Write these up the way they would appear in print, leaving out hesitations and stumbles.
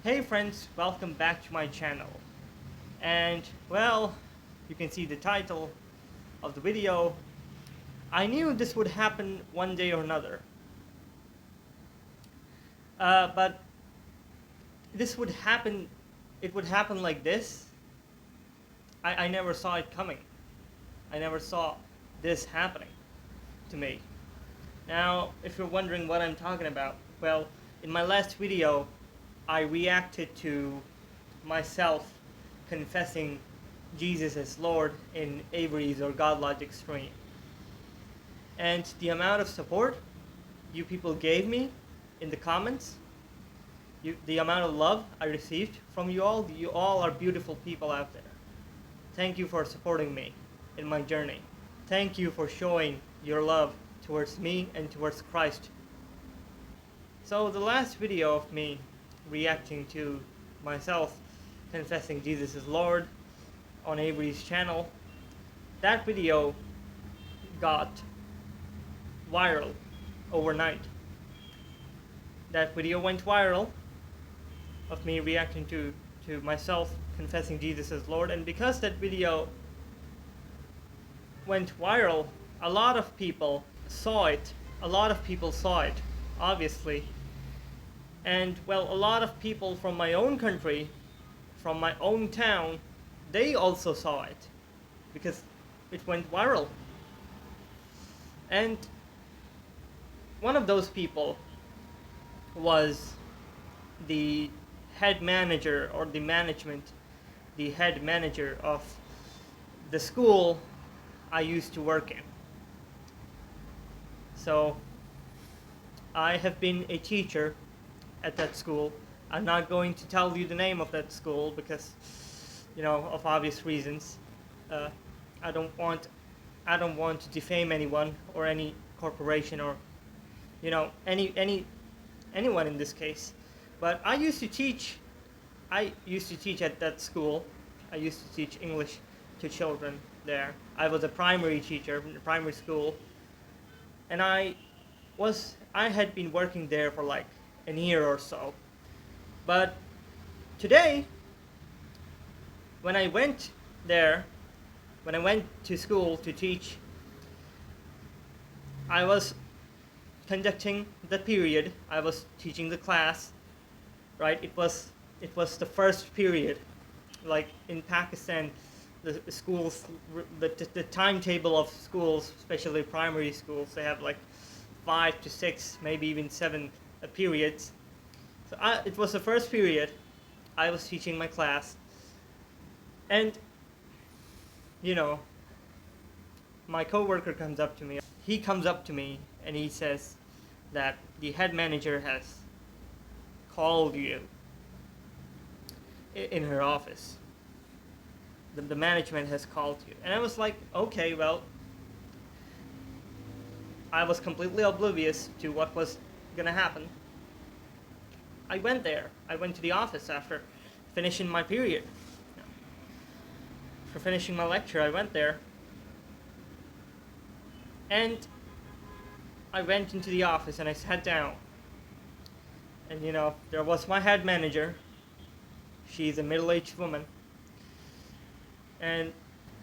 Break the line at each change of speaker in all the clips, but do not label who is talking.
Hey friends, welcome back to my channel. And well, you can see the title of the video. I knew this would happen one day or another. But this would happen, it would happen like this. I never saw it coming. I never saw this happening to me. Now, if you're wondering what I'm talking about, well, in my last video, I reacted to myself confessing Jesus as Lord in Avery's or God Logic stream. And the amount of support you people gave me in the comments, the amount of love I received from you all are beautiful people out there. Thank you for supporting me in my journey. Thank you for showing your love towards me and towards Christ. So the last video of me reacting to myself confessing Jesus is Lord on Avery's channel, that video got viral overnight. That video went viral of me reacting to myself confessing Jesus as Lord, and because that video went viral, a lot of people saw it. Obviously. And well, a lot of people from my own country, from my own town, they also saw it because it went viral. And one of those people was the head manager or the head manager of the school I used to work in. So I have been a teacher at that school. I'm not going to tell you the name of that school because, of obvious reasons. I don't want to defame anyone or any corporation or, anyone in this case. But I used to teach at that school. I used to teach English to children there. I was a primary teacher in the primary school, and I had been working there for like a year or so. But today, when I went to school to teach, I was conducting the period. I was teaching the class, right? It was the first period. Like in Pakistan, the schools, the timetable of schools, especially primary schools, they have like 5 to 6, maybe even 7 periods. So it was the first period. I was teaching my class, and my coworker comes up to me. He comes up to me and he says that the head manager has called you in her office. The management has called you. And I was like, okay, well, I was completely oblivious to what was gonna happen. I went there. I went to the office after finishing my period. For finishing my lecture, I went there. And I went into the office and I sat down. And there was my head manager. She's a middle-aged woman. And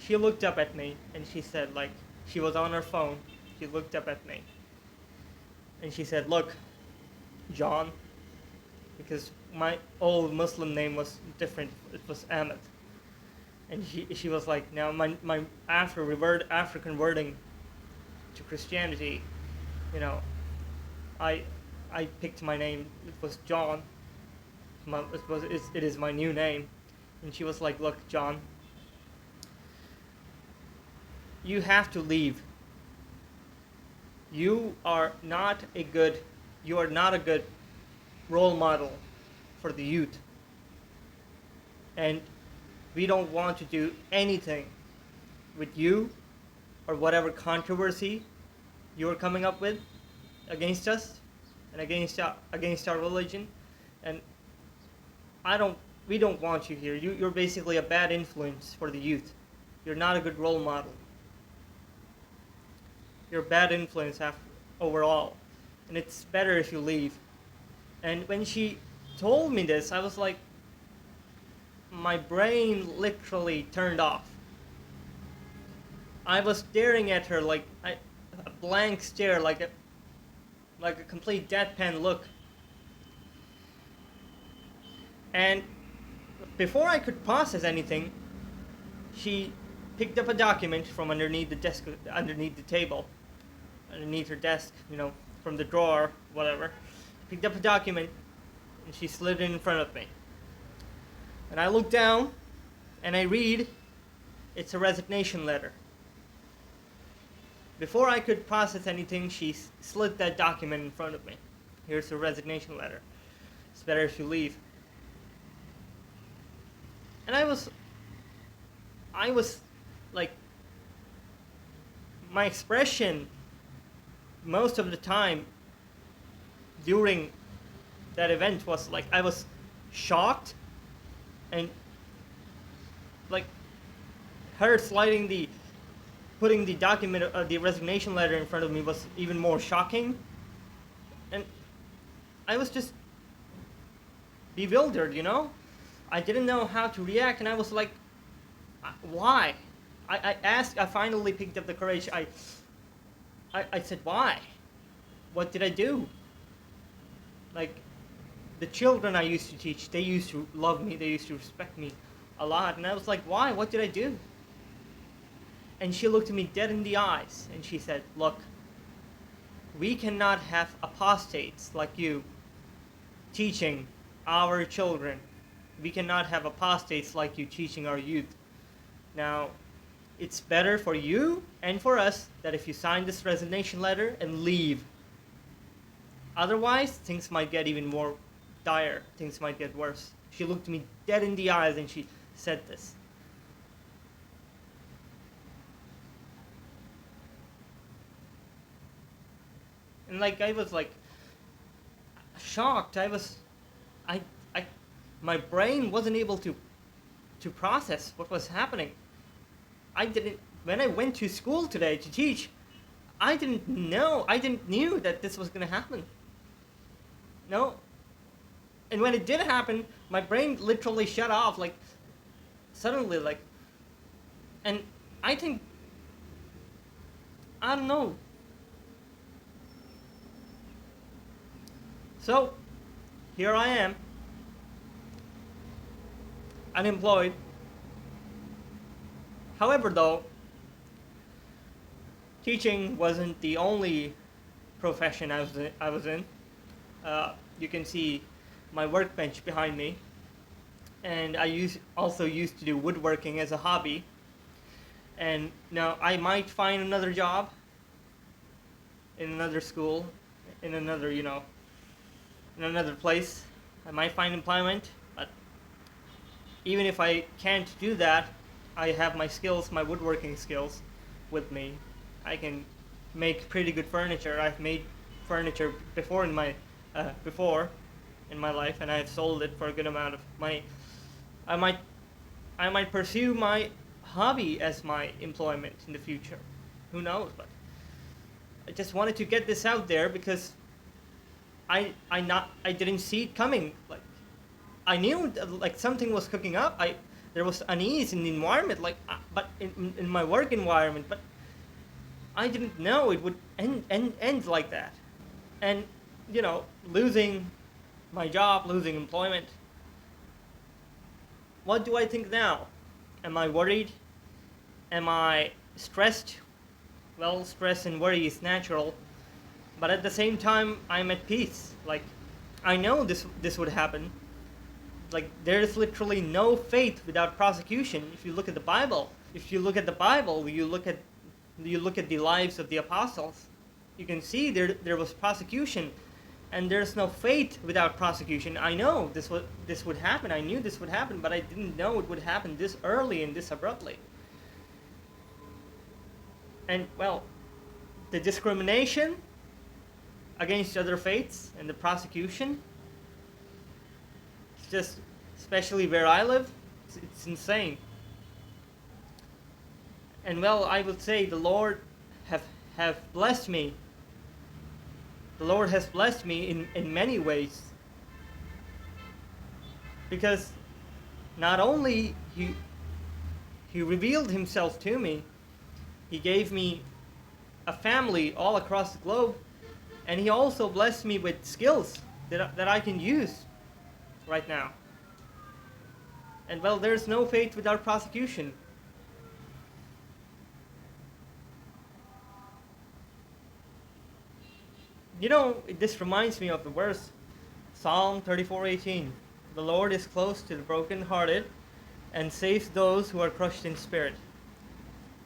she looked up at me and she said, like, she was on her phone. She looked up at me. And she said, look, John, because my old Muslim name was different. It was Ahmed. And she was like, now after converting to Christianity, I picked my name. It was John. It is my new name. And she was like, look, John, you have to leave. You are not a good role model for the youth. And we don't want to do anything with you or whatever controversy you are coming up with against us and against our religion. And we don't want you here. You're basically a bad influence for the youth. You're not a good role model. You're a bad influence overall. And it's better if you leave. And when she told me this, I was like, my brain literally turned off. I was staring at her like a blank stare, like a complete deadpan look. And before I could process anything, she picked up a document from underneath the desk, underneath the table, underneath her desk, from the drawer, whatever. Picked up a document, and she slid it in front of me. And I look down, and I read, it's a resignation letter. Before I could process anything, she slid that document in front of me. Here's a resignation letter. It's better if you leave. And I was like, my expression most of the time during that event was like, I was shocked, and like her putting the document, the resignation letter in front of me was even more shocking. And I was just bewildered, I didn't know how to react, and I was like, why? I finally picked up the courage. I said, why? What did I do? Like, the children I used to teach, they used to love me, they used to respect me a lot, and I was like, why? What did I do? And she looked me dead in the eyes, and she said, look, we cannot have apostates like you teaching our children. We cannot have apostates like you teaching our youth. Now, it's better for you and for us that if you sign this resignation letter and leave. Otherwise, things might get even more dire. Things might get worse. She looked me dead in the eyes and she said this. And like, I was like shocked. My brain wasn't able to process what was happening. When I went to school today to teach, I didn't knew that this was going to happen. No. And when it did happen, my brain literally shut off, like, suddenly, like, and I don't know. So, here I am, unemployed. However, though, teaching wasn't the only profession I was in. You can see my workbench behind me, and I also used to do woodworking as a hobby. And now I might find another job in another school, in another, in another place. I might find employment, but even if I can't do that, I have my skills, my woodworking skills with me. I can make pretty good furniture. I've made furniture before in my life, and I've sold it for a good amount of money. I might pursue my hobby as my employment in the future. Who knows? But I just wanted to get this out there because I didn't see it coming. Like, I knew like something was cooking up. There was unease in the environment, but in my work environment, but I didn't know it would end like that. And losing my job, losing employment. What do I think now? Am I worried? Am I stressed? Well, stress and worry is natural, but at the same time, I'm at peace. Like, I know this would happen. Like, there is literally no faith without prosecution. If you look at the Bible, you look at the lives of the apostles, you can see there was prosecution, and there's no faith without prosecution. I know this would happen. I knew this would happen, but I didn't know it would happen this early and this abruptly. And well, the discrimination against other faiths and the prosecution, it's just, especially where I live, it's insane. And well, I would say the Lord have blessed me. The Lord has blessed me in many ways. Because not only he revealed himself to me, he gave me a family all across the globe, and he also blessed me with skills that I can use right now. And well, there's no faith without prosecution. You know, this reminds me of the verse, Psalm 34:18. The Lord is close to the brokenhearted and saves those who are crushed in spirit.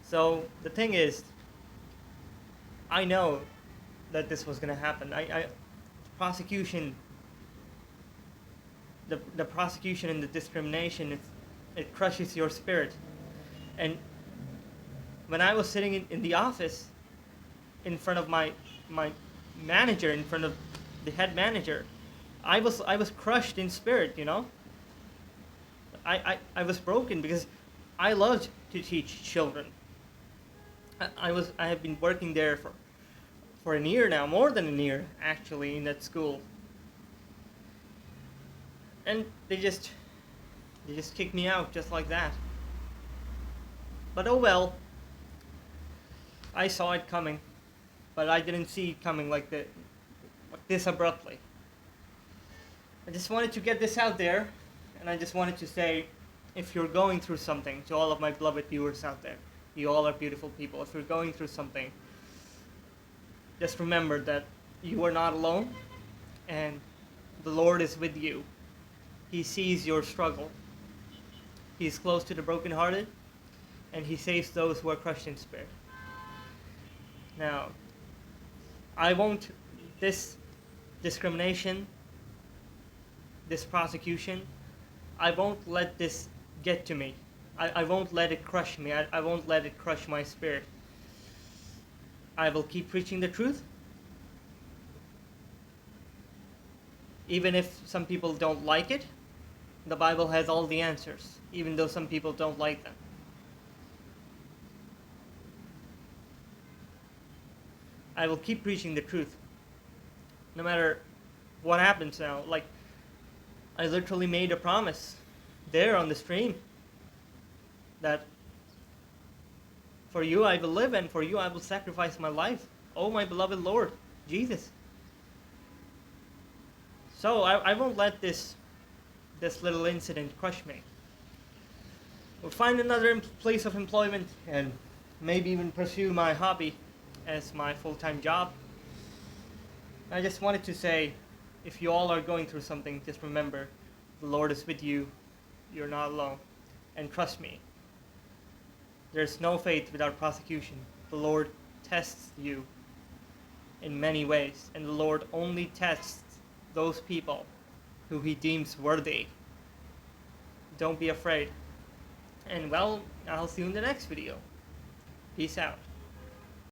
So the thing is, I know that this was going to happen. Prosecution, the prosecution and the discrimination, it crushes your spirit. And when I was sitting in the office in front of my manager, in front of the head manager, I was crushed in spirit, you know. I was broken because I loved to teach children. I have been working there for a year now, more than a year actually, in that school. And they just kicked me out just like that. But oh well. I saw it coming, but I didn't see it coming like this abruptly. I just wanted to get this out there, and I just wanted to say, if you're going through something, to all of my beloved viewers out there, you all are beautiful people. If you're going through something, just remember that you are not alone, and the Lord is with you. He sees your struggle. He is close to the brokenhearted, and he saves those who are crushed in spirit. Now, this discrimination, this prosecution, I won't let this get to me. I won't let it crush me. I won't let it crush my spirit. I will keep preaching the truth. Even if some people don't like it, the Bible has all the answers, even though some people don't like them. I will keep preaching the truth, no matter what happens now. Like, I literally made a promise there on the stream that for you I will live, and for you I will sacrifice my life. Oh, my beloved Lord, Jesus. So I won't let this little incident crush me. We'll find another place of employment, and maybe even pursue my hobby as my full-time job. I just wanted to say, if you all are going through something, just remember, the Lord is with you. You're not alone. And trust me, there's no faith without prosecution. The Lord tests you in many ways, and the Lord only tests those people who he deems worthy. Don't be afraid. And well, I'll see you in the next video. Peace out.